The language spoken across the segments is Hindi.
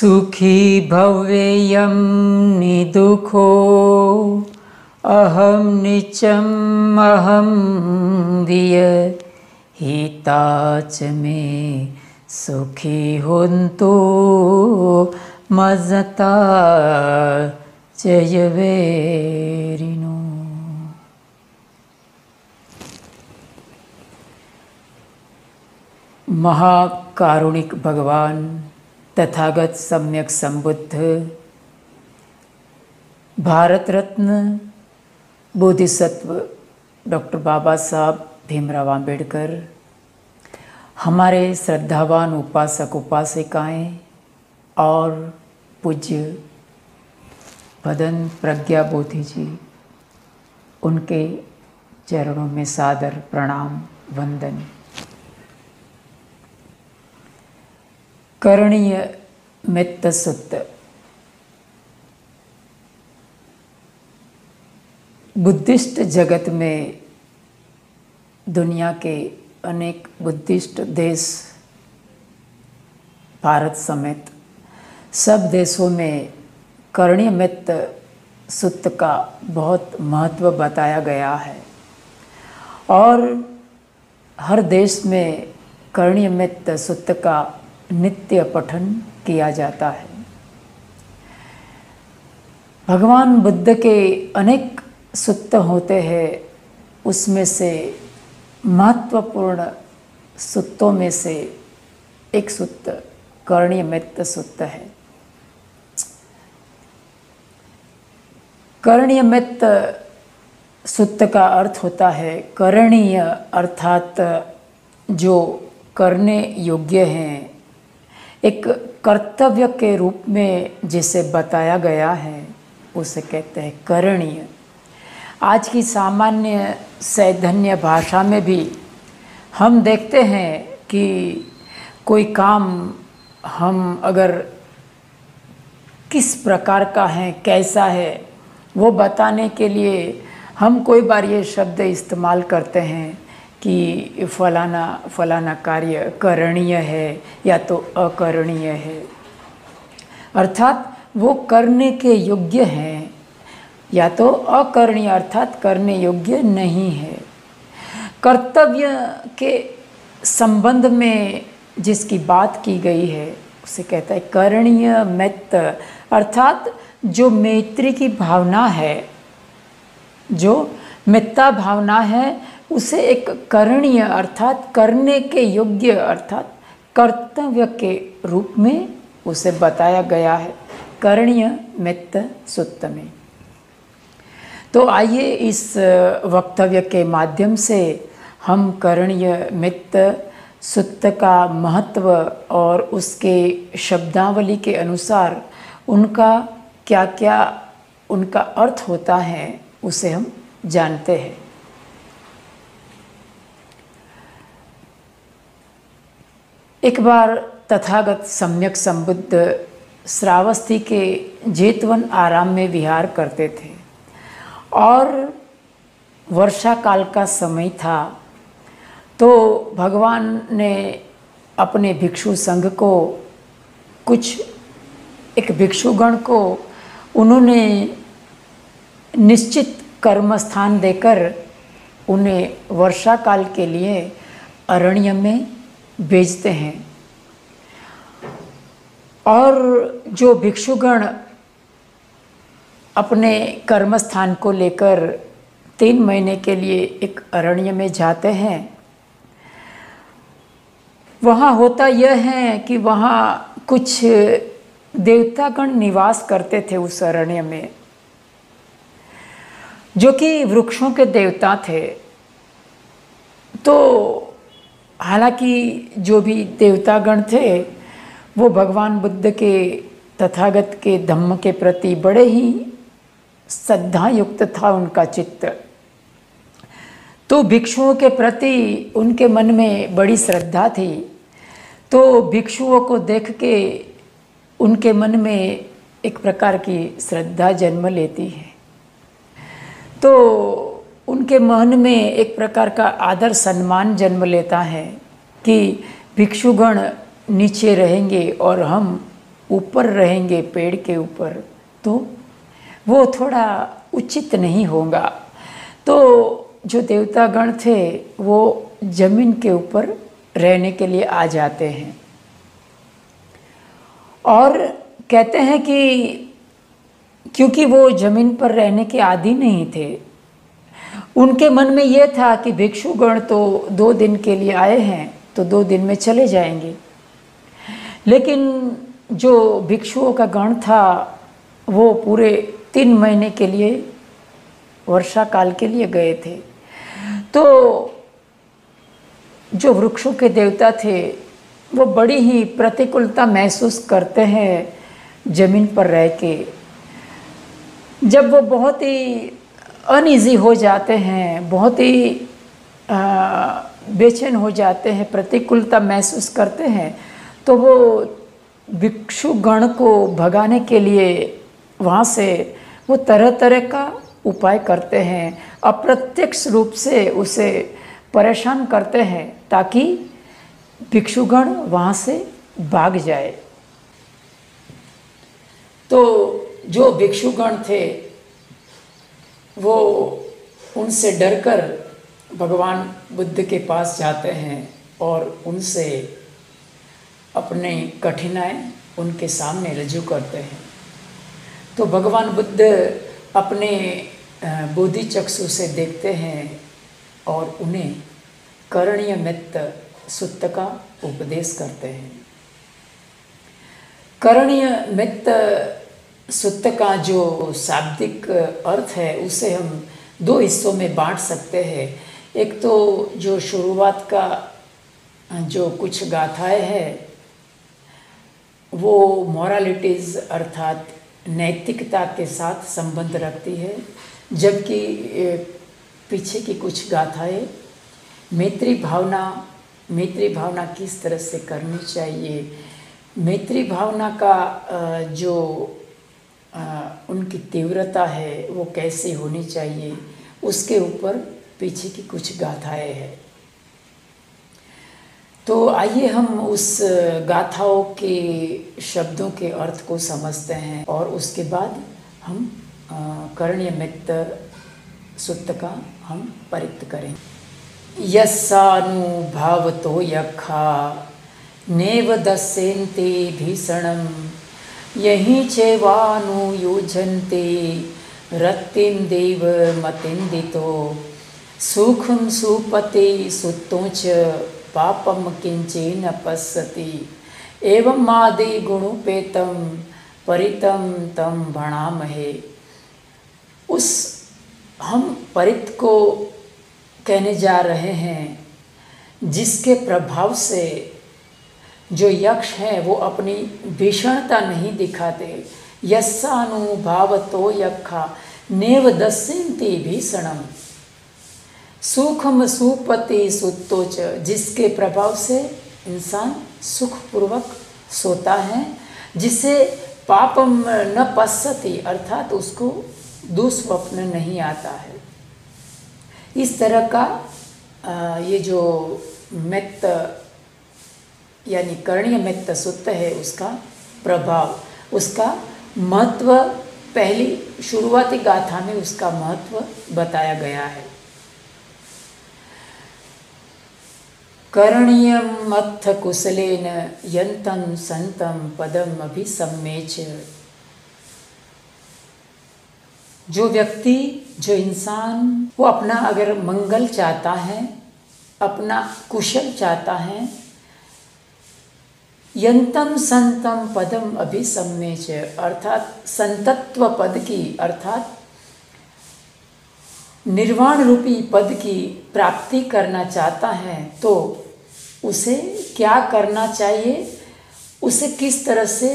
सुखी भवेयं निदुखो अहं नित्यम् अहं विय हिताच मे सुखी होन्तु मज्जता जयवेरिनो। महाकारुणिक भगवान तथागत सम्यक संबुद्ध भारत रत्न बोधिसत्व डॉक्टर बाबा साहब भीमराव आम्बेडकर, हमारे श्रद्धावान उपासक उपासिकाएं और पूज्य भदन प्रज्ञा बोधि जी, उनके चरणों में सादर प्रणाम वंदन। करणीय मित्त सुत्त। बुद्धिस्ट जगत में दुनिया के अनेक बुद्धिस्ट देश, भारत समेत सब देशों में करणीय मित्त सुत्त का बहुत महत्व बताया गया है और हर देश में करणीय मित्त सुत्त का नित्य पठन किया जाता है। भगवान बुद्ध के अनेक सुत्त होते हैं, उसमें से महत्वपूर्ण सुत्तों में से एक सुत्त करणीय मित्त सुत्त है। करणीय मित्त सुत्त का अर्थ होता है करणीय, अर्थात जो करने योग्य हैं, एक कर्तव्य के रूप में जिसे बताया गया है उसे कहते हैं करणीय। आज की सामान्य सैद्धान्य भाषा में भी हम देखते हैं कि कोई काम हम अगर किस प्रकार का है, कैसा है, वो बताने के लिए हम कोई बार ये शब्द इस्तेमाल करते हैं कि फलाना कार्य करणीय है या तो अकरणीय है, अर्थात वो करने के योग्य हैं या तो अकरणीय अर्थात करने योग्य नहीं है। कर्तव्य के संबंध में जिसकी बात की गई है उसे कहता है करणीय मित्त, अर्थात जो मैत्री की भावना है, जो मित्रता भावना है, उसे एक करणीय अर्थात करने के योग्य अर्थात कर्तव्य के रूप में उसे बताया गया है करणीय मित्त सुत्त में। तो आइए इस वक्तव्य के माध्यम से हम करणीय मित्त सुत्त का महत्व और उसके शब्दावली के अनुसार उनका क्या क्या उनका अर्थ होता है उसे हम जानते हैं। एक बार तथागत सम्यक संबुद्ध श्रावस्ती के जेतवन आराम में विहार करते थे और वर्षा काल का समय था। तो भगवान ने अपने भिक्षु संघ को, कुछ एक भिक्षुगण को उन्होंने निश्चित कर्म स्थान देकर उन्हें वर्षा काल के लिए अरण्य में भेजते हैं और जो भिक्षुगण अपने कर्म स्थान को लेकर 3 महीने के लिए एक अरण्य में जाते हैं, वहाँ होता यह है कि वहाँ कुछ देवतागण निवास करते थे उस अरण्य में, जो कि वृक्षों के देवता थे। तो हालांकि जो भी देवतागण थे वो भगवान बुद्ध के तथागत के धम्म के प्रति बड़े ही श्रद्धा युक्त था उनका चित्त। तो भिक्षुओं के प्रति उनके मन में बड़ी श्रद्धा थी। तो भिक्षुओं को देख के उनके मन में एक प्रकार की श्रद्धा जन्म लेती है। तो उनके मन में एक प्रकार का आदर सम्मान जन्म लेता है कि भिक्षुगण नीचे रहेंगे और हम ऊपर रहेंगे पेड़ के ऊपर तो वो थोड़ा उचित नहीं होगा। तो जो देवतागण थे वो जमीन के ऊपर रहने के लिए आ जाते हैं और कहते हैं कि क्योंकि वो जमीन पर रहने के आदी नहीं थे, उनके मन में ये था कि भिक्षुगण तो 2 दिन के लिए आए हैं तो 2 दिन में चले जाएंगे। लेकिन जो भिक्षुओं का गण था वो पूरे 3 महीने के लिए, वर्षा काल के लिए गए थे। तो जो वृक्षों के देवता थे वो बड़ी ही प्रतिकूलता महसूस करते हैं जमीन पर रह के। जब वो बहुत ही अनईजी हो जाते हैं, बहुत ही बेचैन हो जाते हैं, प्रतिकूलता महसूस करते हैं, तो वो भिक्षुगण को भगाने के लिए वहाँ से वो तरह तरह का उपाय करते हैं, अप्रत्यक्ष रूप से उसे परेशान करते हैं ताकि भिक्षुगण वहाँ से भाग जाए। तो जो भिक्षुगण थे वो उनसे डरकर भगवान बुद्ध के पास जाते हैं और उनसे अपने कठिनाई उनके सामने रजू करते हैं। तो भगवान बुद्ध अपने बोधि चक्षु से देखते हैं और उन्हें करणीय मित्त सुत्त का उपदेश करते हैं। करणीय मित्त सुत्त का जो शाब्दिक अर्थ है उसे हम 2 हिस्सों में बांट सकते हैं। एक तो जो शुरुआत का जो कुछ गाथाएं हैं वो मॉरलिटीज़ अर्थात नैतिकता के साथ संबंध रखती है, जबकि पीछे की कुछ गाथाएं मैत्री भावना किस तरह से करनी चाहिए, मैत्री भावना का जो उनकी तीव्रता है वो कैसे होनी चाहिए, उसके ऊपर पीछे की कुछ गाथाएं हैं। तो आइए हम उस गाथाओं के शब्दों के अर्थ को समझते हैं और उसके बाद हम करणीय मित्त सुत्त का हम परित करें। यस्सानुभावतो यखा नेव दस्यन्ते भीषणं यहीं चैवानुयुज्यन्ते रत्तिं देव मतिन्दितो सुखं सुपते सुतो च पापम किंचन पश्यति एवं आदि गुणोपेतम परितम तम भणामहे। उस हम परित को कहने जा रहे हैं जिसके प्रभाव से जो यक्ष हैं वो अपनी भीषणता नहीं दिखाते। यस्सानुभावतो यक्खा नेव दस्यन्ति भीषणम सुखम सुपति सुतोच, जिसके प्रभाव से इंसान सुखपूर्वक सोता है, जिसे पापम न पश्यति अर्थात उसको दुस्वप्न नहीं आता है। इस तरह का ये जो मित्त यानी करणीय मित्त सुत्त है उसका प्रभाव, उसका महत्व पहली शुरुआती गाथा में उसका महत्व बताया गया है। करणीयम अथ कुशलेन यन्तं संतं पदम अभिसम्मेच। जो व्यक्ति, जो इंसान वो अपना अगर मंगल चाहता है, अपना कुशल चाहता है, यंतम संतम पदम अभिसम्मेच अर्थात संतत्व पद की अर्थात निर्वाण रूपी पद की प्राप्ति करना चाहता है तो उसे क्या करना चाहिए, उसे किस तरह से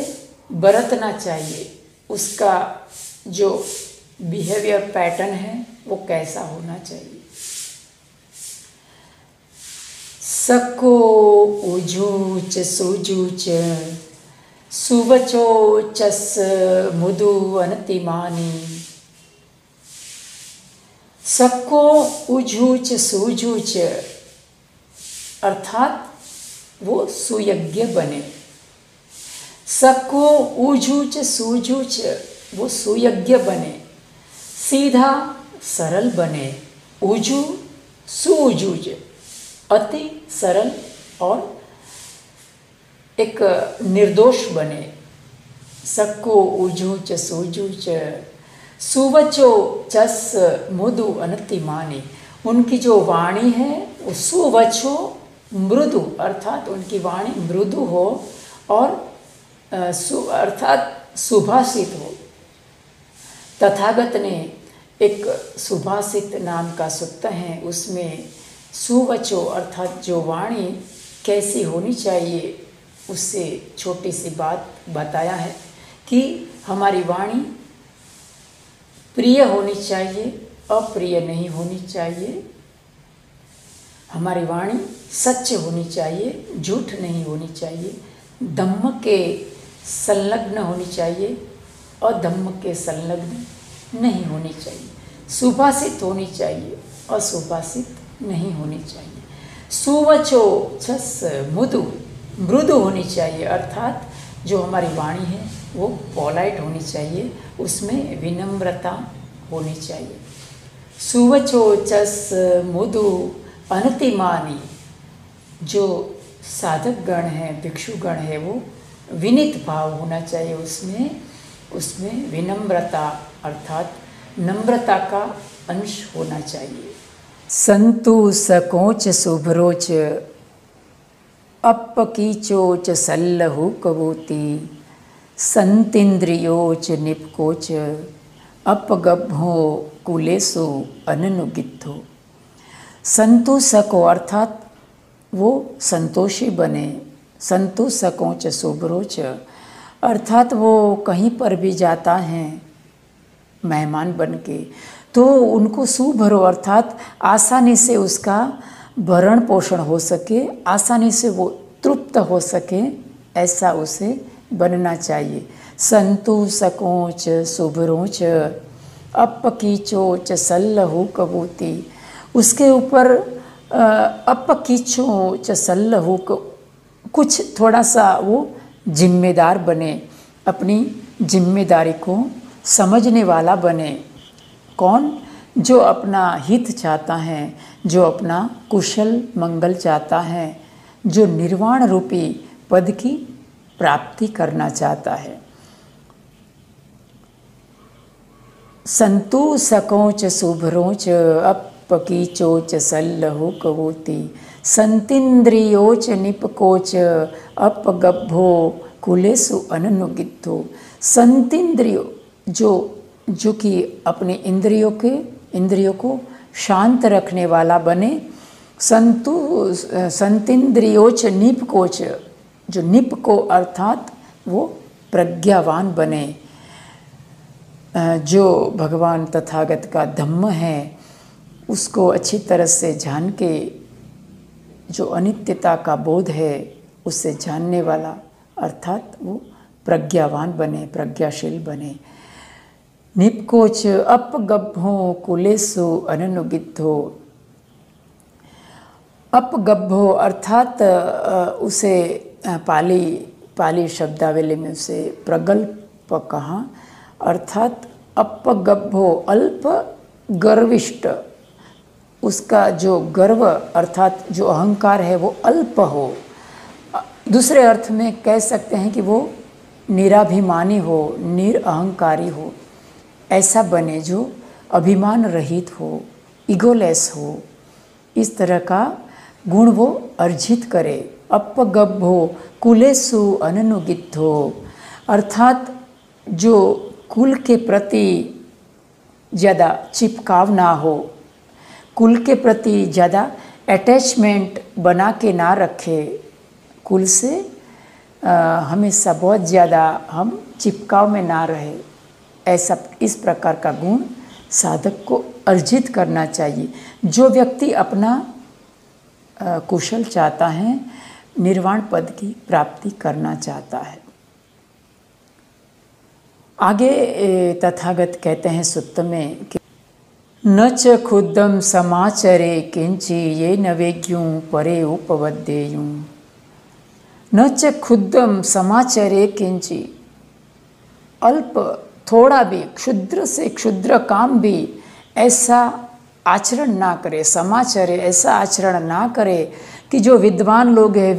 बरतना चाहिए, उसका जो बिहेवियर पैटर्न है वो कैसा होना चाहिए। सको उजूच सुजूच सुवचोचस मुदु अनतिमानी। सको उजूच सुजूच अर्थात वो सुयज्ञ बने, सको ऊजूच सूजूच, वो सुयज्ञ बने, सीधा सरल बने, ऊजू सूजूज, अति सरल और एक निर्दोष बने। सको ऊजूच सूजूच, सुवचो चस मुदु अनतिमानी, उनकी जो वाणी है वो सुवचो मृदु, अर्थात उनकी वाणी मृदु हो और अर्थात सुभाषित हो। तथागत ने एक सुभाषित नाम का सूत्र है, उसमें सुवचो अर्थात जो वाणी कैसी होनी चाहिए उससे छोटी सी बात बताया है कि हमारी वाणी प्रिय होनी चाहिए, अप्रिय नहीं होनी चाहिए। हमारी वाणी सच होनी चाहिए, झूठ नहीं होनी चाहिए। धम्म के संलग्न होनी चाहिए, अधम्म के संलग्न नहीं होनी चाहिए। सुभाषित होनी चाहिए, असुभाषित नहीं होनी चाहिए। सुवचो छस मुदु, मृदु होनी चाहिए, अर्थात जो हमारी वाणी है वो पोलाइट होनी चाहिए, उसमें विनम्रता होनी चाहिए। सुवचो चस मुदु अनतिमानी, जो साधक गण है, भिक्षुगण है, वो विनीत भाव होना चाहिए, उसमें विनम्रता अर्थात नम्रता का अंश होना चाहिए। संतु सकोच शुभ्रोच, अपकीचोच सल्लहु कबूती, संतिन्द्रियोच निपकोच, अपगभो कुलेसु अननुगिद्धो। संतुसको अर्थात वो संतोषी बने, संतुसकोच शुभ्रोच अर्थात वो कहीं पर भी जाता है मेहमान बन के, तो उनको सुभरो अर्थात आसानी से उसका भरण पोषण हो सके, आसानी से वो तृप्त हो सके, ऐसा उसे बनना चाहिए। संतु सकोच शुभ्रोच, अपकीचोच सल्लहु कबूती, उसके ऊपर अपकीचोच सल्लहु, कुछ थोड़ा सा वो जिम्मेदार बने, अपनी जिम्मेदारी को समझने वाला बने। कौन? जो अपना हित चाहता है, जो अपना कुशल मंगल चाहता है, जो निर्वाण रूपी पद की प्राप्ति करना चाहता है। संतु सकोच शुभ्रोच, अपकीचोच सल्लहु कबूती, संतिन्द्रियोच निपकोच, अपगभ्भो कुलेसु अननुगिद्धो। संतिन्द्रियो जो कि अपने इंद्रियों को शांत रखने वाला बने। संतिन्द्रियोच निपकोच, जो निपको अर्थात वो प्रज्ञावान बने, जो भगवान तथागत का धम्म है उसको अच्छी तरह से जान के, जो अनित्यता का बोध है उससे जानने वाला, अर्थात वो प्रज्ञावान बने, प्रज्ञाशील बने। निपकोच अपगभ्भो कुलेसु अननुगिद्धो। अपगभ्भो अर्थात उसे पाली शब्दावली में उसे प्रगल्भ कहा, अर्थात अपगभ्भो अल्प गर्विष्ठ, उसका जो गर्व अर्थात जो अहंकार है वो अल्प हो। दूसरे अर्थ में कह सकते हैं कि वो निराभिमानी हो, निरअहंकारी हो, ऐसा बने जो अभिमान रहित हो, ईगोलेस हो, इस तरह का गुण वो अर्जित करे। अपगभ्भो कुलेसु अननुगिद्धो अर्थात जो कुल के प्रति ज़्यादा चिपकाव ना हो, कुल के प्रति ज़्यादा अटैचमेंट बना के ना रखे, कुल से हमेशा बहुत ज़्यादा हम चिपकाव में ना रहे, ऐसा इस प्रकार का गुण साधक को अर्जित करना चाहिए। जो व्यक्ति अपना कुशल चाहता है, निर्वाण पद की प्राप्ति करना चाहता है। आगे तथागत कहते हैं सुत्त में कि न च खुद्दम समाचरे किंची ये न वेज्ञूं परे उपवद्येयुं। न च क्षुद्रम समाचरे किंची, अल्प थोड़ा भी क्षुद्र से क्षुद्र काम भी ऐसा आचरण ना करे, समाचरे ऐसा आचरण ना करे कि जो विद्वान लोग हैं,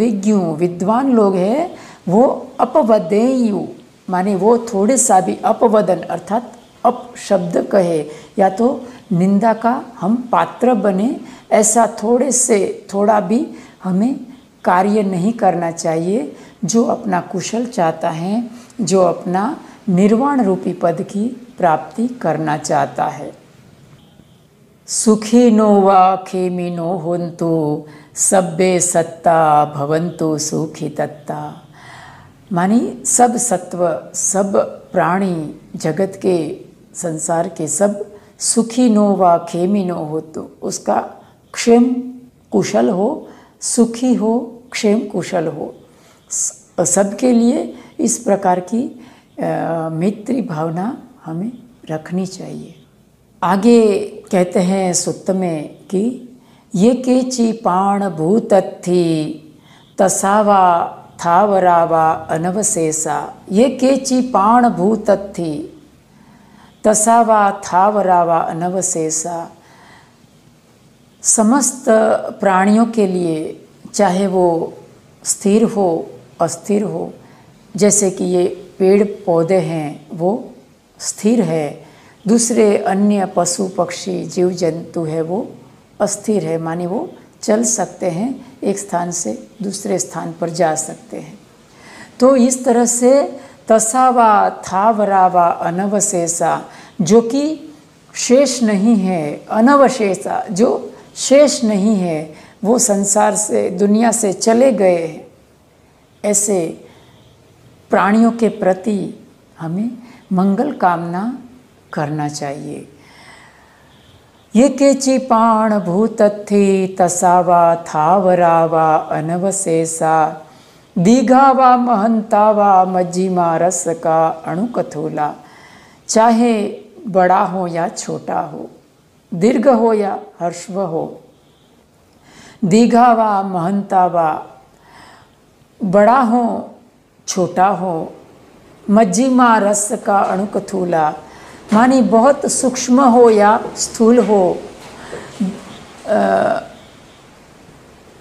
विद्वान लोग हैं, वो अपवदेयु माने वो थोड़े सा भी अपवदन अर्थात अपशब्द कहे या तो निंदा का हम पात्र बने, ऐसा थोड़े से थोड़ा भी हमें कार्य नहीं करना चाहिए। जो अपना कुशल चाहता है, जो अपना निर्वाण रूपी पद की प्राप्ति करना चाहता है। सुखिनो वा खेमिनो होन्तु सब्बे सत्ता भवन्तु सुखी तत्ता, मानी सब सत्व, सब प्राणी, जगत के संसार के सब सुखी नो वा खेमी नो हो, तो उसका क्षेम कुशल हो, सुखी हो, क्षेम कुशल हो, सबके लिए इस प्रकार की मैत्री भावना हमें रखनी चाहिए। आगे कहते हैं सुत्त में कि ये केची पाण भूतत्थि तसावा थावरावा अनवशेषा, ये केची पाण भूतत्थि तसावा थावरावा अनवशेषा, समस्त प्राणियों के लिए चाहे वो स्थिर हो अस्थिर हो, जैसे कि ये पेड़ पौधे हैं वो स्थिर है, दूसरे अन्य पशु पक्षी जीव जंतु है वो अस्थिर है, माने वो चल सकते हैं, एक स्थान से दूसरे स्थान पर जा सकते हैं। तो इस तरह से तसावा थावरावा अनवशेषा, जो कि शेष नहीं है, अनवशेषा जो शेष नहीं है, वो संसार से दुनिया से चले गए हैं, ऐसे प्राणियों के प्रति हमें मंगल कामना करना चाहिए। ये केची पाण भूतत्थि तसावा थावरावा अनवशेषा, दीघावा महंतावा मज्जिमा रस का अणुकथूला, चाहे बड़ा हो या छोटा हो, दीर्घ हो या हर्षव हो, दीघावा महंतावा बड़ा हो छोटा हो, मज्जिमा रस का अणुकथूला मानी बहुत सूक्ष्म हो या स्थूल हो,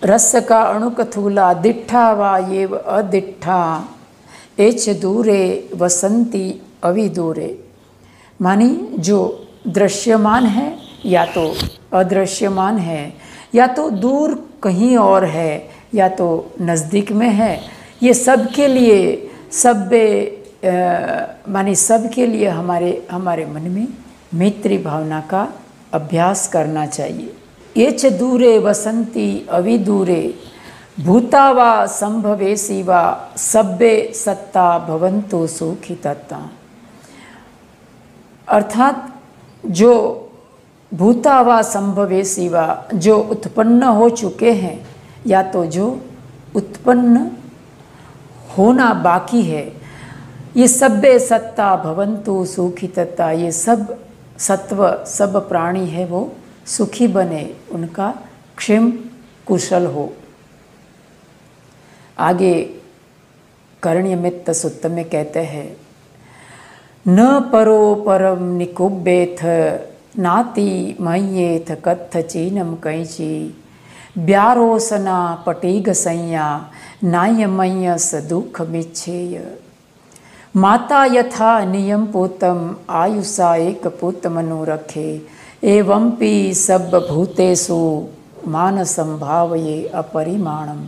रस का अणुकथूला, दिट्ठा वा ये अदिट्ठा, एच दूरे वसंती अविदूरे, मानी जो दृश्यमान है या तो अदृश्यमान है, या तो दूर कहीं और है या तो नज़दीक में है, ये सब के लिए माने सब के लिए हमारे मन में मैत्री भावना का अभ्यास करना चाहिए। एच दूरे वसंती अविदूरे, भूतावा संभवेसी वा सब्बे सत्ता भवन्तु सुखी तत्ता, अर्थात जो भूतावा संभवेसी वा, जो उत्पन्न हो चुके हैं या तो जो उत्पन्न होना बाकी है, ये सब्बे सत्ता भवन्तु सुखी तत्ता, ये सब सत्व सब प्राणी है वो सुखी बने, उनका क्षेम कुशल हो। आगे करण्यमित्त सुत्त में कहते हैं, न परो परम निकुब्बेथ नाति मय्येथ कत्थ चीनम कैची, ब्यारोसना पटीग संया नायमय्यस दुख मिच्छेय, माता यथा नियम पूतम आयुषा एक पूत मनु रखे, एवं पी सब भूतेषु मान संभावये अपरिमाणम।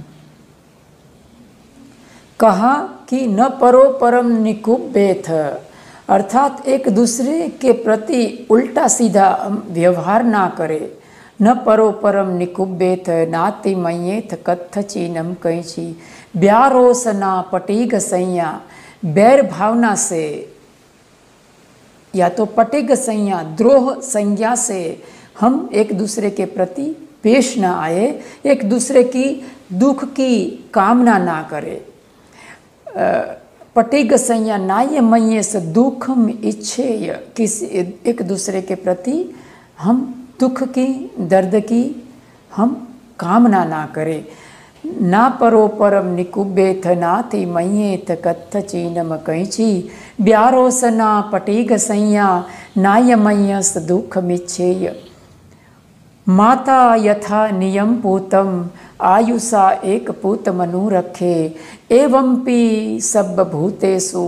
कहा कि न परो परम निकुब्बेथ, अर्थात एक दूसरे के प्रति उल्टा सीधा व्यवहार ना करे। न परो परम निकुब्बेथ नाति मय्येथ कत्थ चीनम कैची, ब्यारोसना पटीग संया, बैर भावना से या तो पटिग संज्ञा द्रोह संज्ञा से हम एक दूसरे के प्रति पेश न आए, एक दूसरे की दुख की कामना ना करें। पटिग संज्ञा नाय मय्य से दुखम इच्छेय, किसी एक दूसरे के प्रति हम दुख की दर्द की हम कामना ना करें। ना परो परम निकुबेथ नाथी मयेथ कत्थ चीनम कैची ब्यारोसना पटीग सैया नायमयस दुख मिच्छेय माता यथा नियम पूतम आयुषा एक पूत मनु रखे एवं पी सब भूतेषु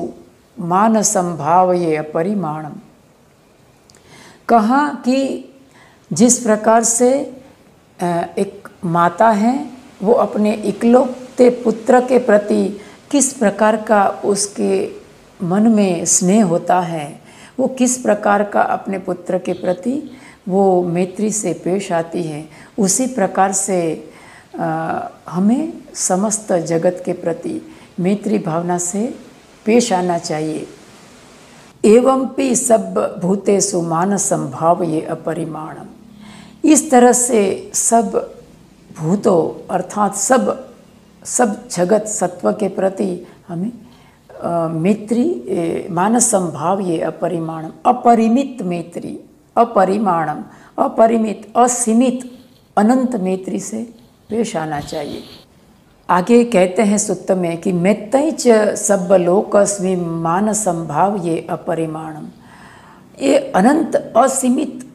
मान संभावये अपरिमाणम। कहा कि जिस प्रकार से एक माता है वो अपने इकलौते पुत्र के प्रति किस प्रकार का उसके मन में स्नेह होता है, वो किस प्रकार का अपने पुत्र के प्रति वो मैत्री से पेश आती है, उसी प्रकार से हमें समस्त जगत के प्रति मैत्री भावना से पेश आना चाहिए। एवं पी सब भूतेषु मान संभाव ये अपरिमाणम। इस तरह से सब भूतों अर्थात सब जगत सत्व के प्रति हमें मैत्री मान संभाव ये अपरिमाणम, अपरिमित मैत्री, अपरिमाणम, अपरिमित, असीमित, अनंत मैत्री से पेश आना चाहिए। आगे कहते हैं सूक्त में कि मैत्तै च सब लोकस्मि मान संभाव ये अपरिमाणम। ये अनंत असीमित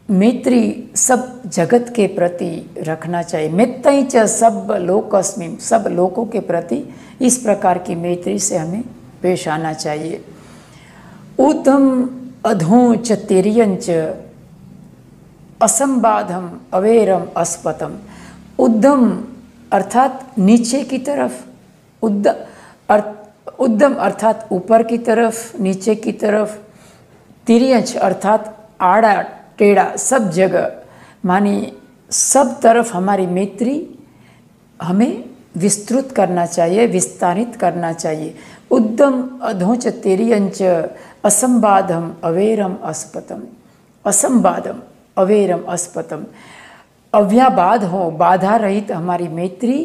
मैत्री सब जगत के प्रति रखना चाहिए। मैत्तै च सब लोकस्मि, सब लोकों के प्रति इस प्रकार की मैत्री से हमें पेश आना चाहिए। ऊर्ध्वम अधों च तिर्यंच असंबाधम अवेरम अस्पतम। उद्यम अर्थात नीचे की तरफ, उद्यम अर्थात ऊपर की तरफ, नीचे की तरफ, तिर्यंच अर्थात आड़ा टेढ़ा, सब जगह मानी सब तरफ हमारी मैत्री हमें विस्तृत करना चाहिए, विस्तारित करना चाहिए। उद्यम अधोच तिर्यंच असंबाधम अवेरम अस्पतम। असंबाधम अवेरम अस्पतम, अव्याबाध हो, बाधा रहित हमारी मैत्री,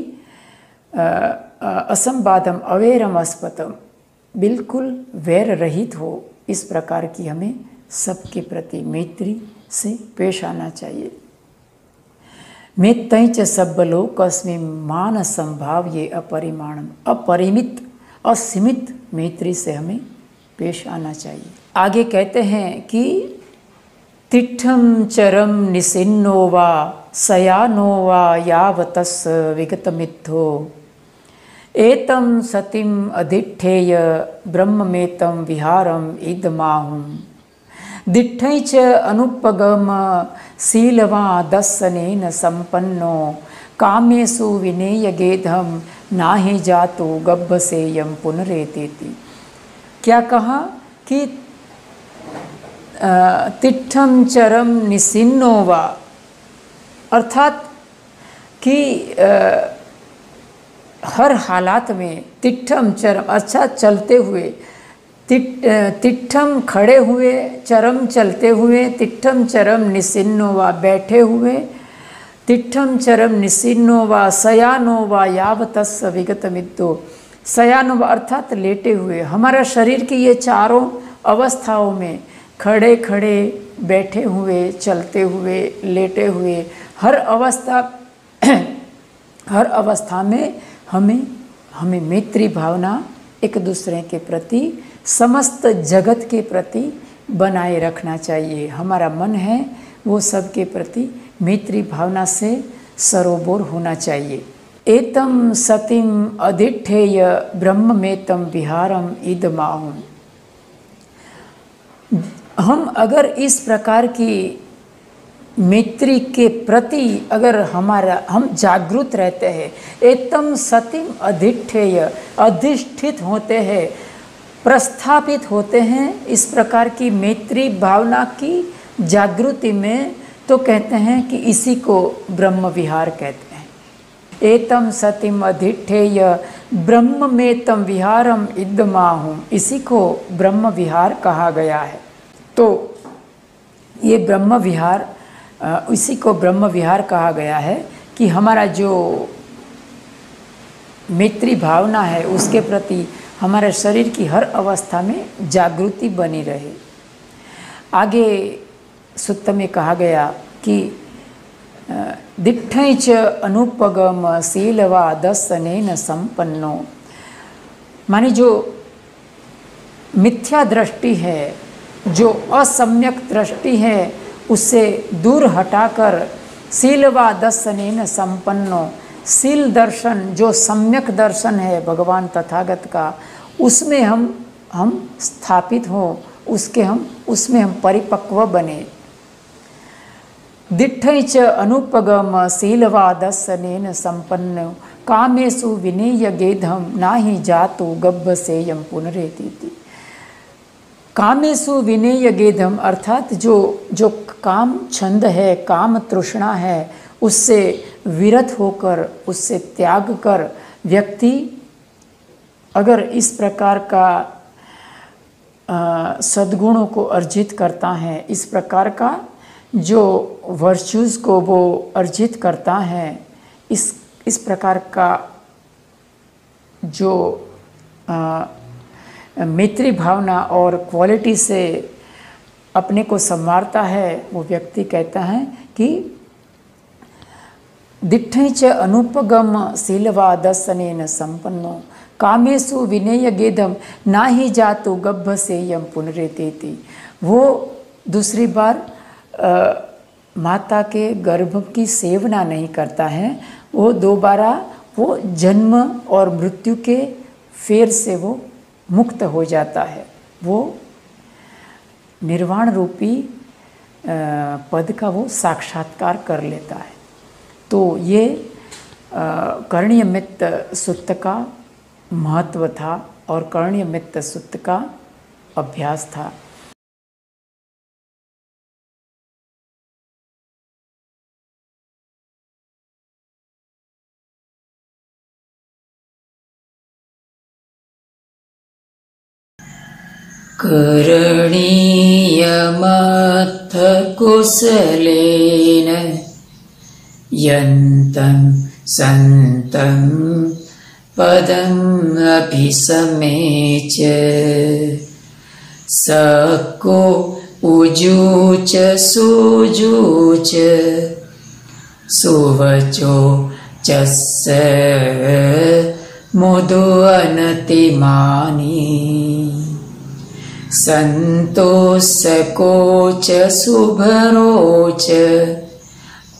असंबाधम अवेरम अस्पतम, बिल्कुल वैर रहित हो, इस प्रकार की हमें सबके प्रति मैत्री से पेश आना चाहिए। मैत्तै च सब लोकस्मि मान संभाव ये अपरिमाणम। अपरिमित असीमित मैत्री से हमें पेश आना चाहिए। आगे कहते हैं कि तिष्ठं चरम निसिन्नो वा शयानो वा यावतस् विगतमिद्धो एतं सतिम अधिष्ठेय ब्रह्ममेतं विहारम इदमाहुं। दिट्ठै च अनुपगम शीलवा दर्शनेन संपन्नो कामेषु विनेयगेधम नाहि जातो गब्भसेयं पुनरेतेति। क्या कहा कि तिष्ठं चरम निसिन्नो वा, अर्थात कि हर हालात में तिष्ठम चरम अच्छा चलते हुए, तिष्ठम खड़े हुए, चरम चलते हुए, तिष्ठम चरम निसिन्नो वा बैठे हुए, तिष्ठम चरम निसिन्नो वा शयानो वा यावतस् विगतमिद्धो। शयानो वा अर्थात लेटे हुए, हमारा शरीर की ये चारों अवस्थाओं में खड़े खड़े, बैठे हुए, चलते हुए, लेटे हुए, हर अवस्था में हमें मैत्री भावना एक दूसरे के प्रति, समस्त जगत के प्रति बनाए रखना चाहिए। हमारा मन है वो सब के प्रति मैत्री भावना से सरोबोर होना चाहिए। एतम सतिम अधिष्ठेय ब्रह्ममेतं विहारम इदमाहुं। हम अगर इस प्रकार की मैत्री के प्रति अगर हम जागृत रहते हैं, एतम सतिम अधिष्ठेय, अधिष्ठित होते हैं, प्रस्थापित होते हैं इस प्रकार की मैत्री भावना की जागृति में, तो कहते हैं कि इसी को ब्रह्म विहार कहते हैं। एतम सतिम अधिष्ठेय ब्रह्ममेतं विहारम इदमाहुं, इसी को ब्रह्म विहार कहा गया है। तो ये ब्रह्म विहार, इसी को ब्रह्म विहार कहा गया है कि हमारा जो मैत्री भावना है उसके प्रति हमारे शरीर की हर अवस्था में जागृति बनी रहे। आगे सूक्त में कहा गया कि दिट्ठै च अनुपगम शीलवादसनेन संपन्नो, मानी जो मिथ्या दृष्टि है, जो असम्यक दृष्टि है, उससे दूर हटाकर शीलवादसनेन संपन्नो, शील दर्शन जो सम्यक दर्शन है भगवान तथागत का, उसमें हम स्थापित हो, उसमें हम परिपक्व बने। दिट्ठै च अनुपगम शीलवादसनेन संपन्नो, कामेषु विनेय गेधम नाहि जातु गब्भसेयं पुनरेति। कामेषु विनेय गेधम अर्थात जो काम छंद है, काम तृष्णा है, उससे विरत होकर, उससे त्याग कर व्यक्ति अगर इस प्रकार का सद्गुणों को अर्जित करता है, इस प्रकार का जो वर्चुज़ को वो अर्जित करता है, इस प्रकार का जो मैत्री भावना और क्वालिटी से अपने को संवारता है, वो व्यक्ति कहता है कि दिट्ठै च अनुपगम शीलवादसनेन संपन्नो, कामेषु विनेय गेधम नाहि जातु गब्भसेयं पुनरेति। वो दूसरी बार माता के गर्भ की सेवना नहीं करता है, वो दोबारा वो जन्म और मृत्यु के फेर से वो मुक्त हो जाता है, वो निर्वाण रूपी पद का वो साक्षात्कार कर लेता है। तो ये कर्ण्यमित्त सुत्त का महत्व था और कर्ण्यमित्त सुत्त का अभ्यास था। करणीयमथ कुशलेन यन्तं सन्तं पदम् अभिसमेच, सको उजूच सुजूच सुवचो चस्य मुदु अनतिमानी, संतोषकोच शुभरोच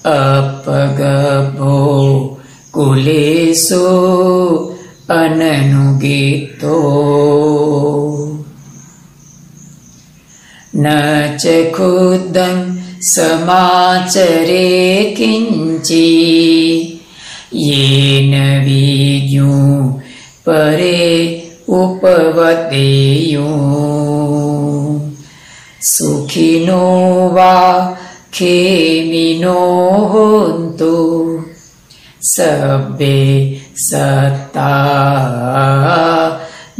अपगभो कुलेषु अननुगीतो, न च खुदं समाचरे किंचि, येन विज्ञो परे उपवदेयो, सुखिनो वा खेमिनो होन्तु सब्बे सत्ता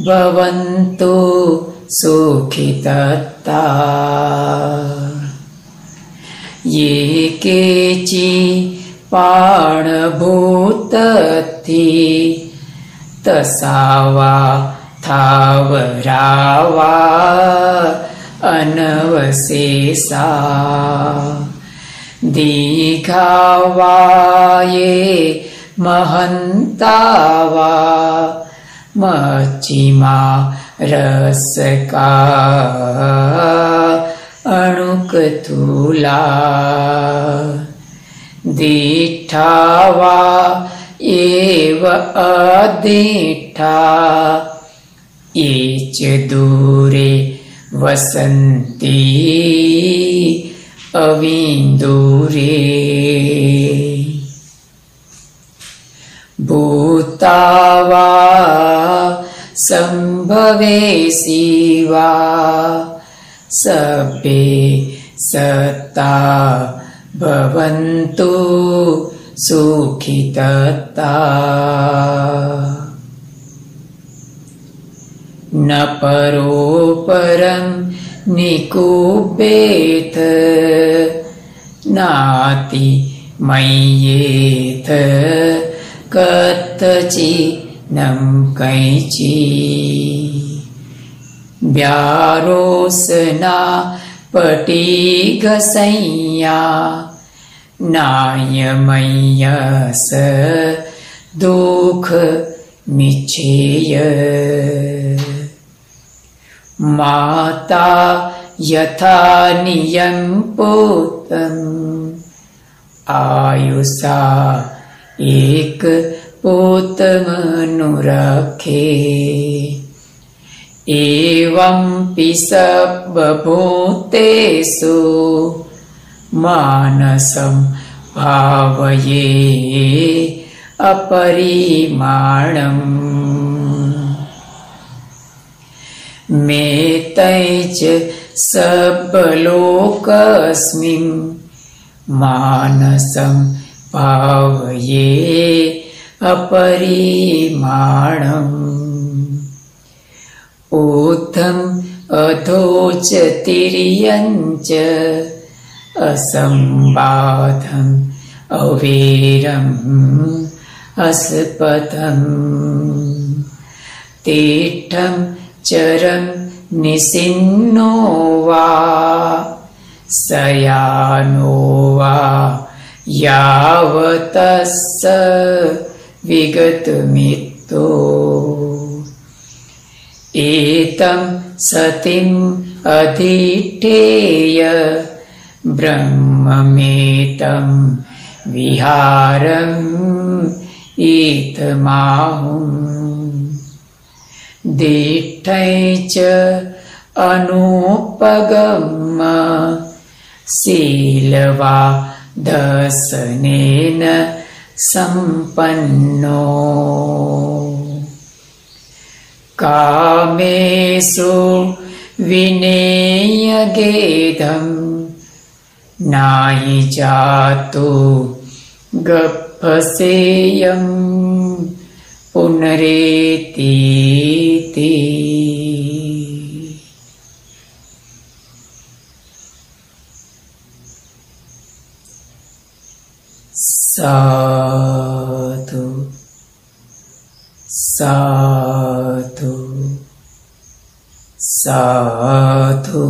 भवन्तु सुखितत्ता, ये केचि पाणभूतथि तसावा थावरावा अनवशेषा, दीघावा ये महन्तावा मच्छिमा रसका अणुकथूला, दीठावा एव अदीठा ये च दूरे वसन्ति अविन्दूरे, भूतावा सम्भवेसि वा सब्बे सत्ता भवन्तु सुखितत्ता, न परोपरं निकुब्बेथ नाति मय्येथ कथचिनं कैचि, ब्यारोसना पटीघसंज्ञा नायमय्यस दुःख निश्चेय माता यथा नियम पुत्रम आयुषा एक पुत्रमनुरखे एवं सर्वभूतेषु मानसं भावये अपरिमाणम् मेतैच सर्वलोकस्मिन् मानसं भावये अपरिमाणम् ऊर्ध्वम् अधोच तिर्यञ्च असंबाधम् अवेरम् अस्पदम् तीर्थम् चरम् निसिन्नो वा सयानो वा यावतस्स विगतमित्तो एतं सतिम् अधिष्ठेय ब्रह्ममेतं विहारम् इत्थमाहुम् दिष्टै च अनुपगम शीलवा दर्शनेन सम्पन्नो कामेषु विनेयगेधम् नाहि जातु गप्पसेयम् पुनरेतीति साधु साधु साधु।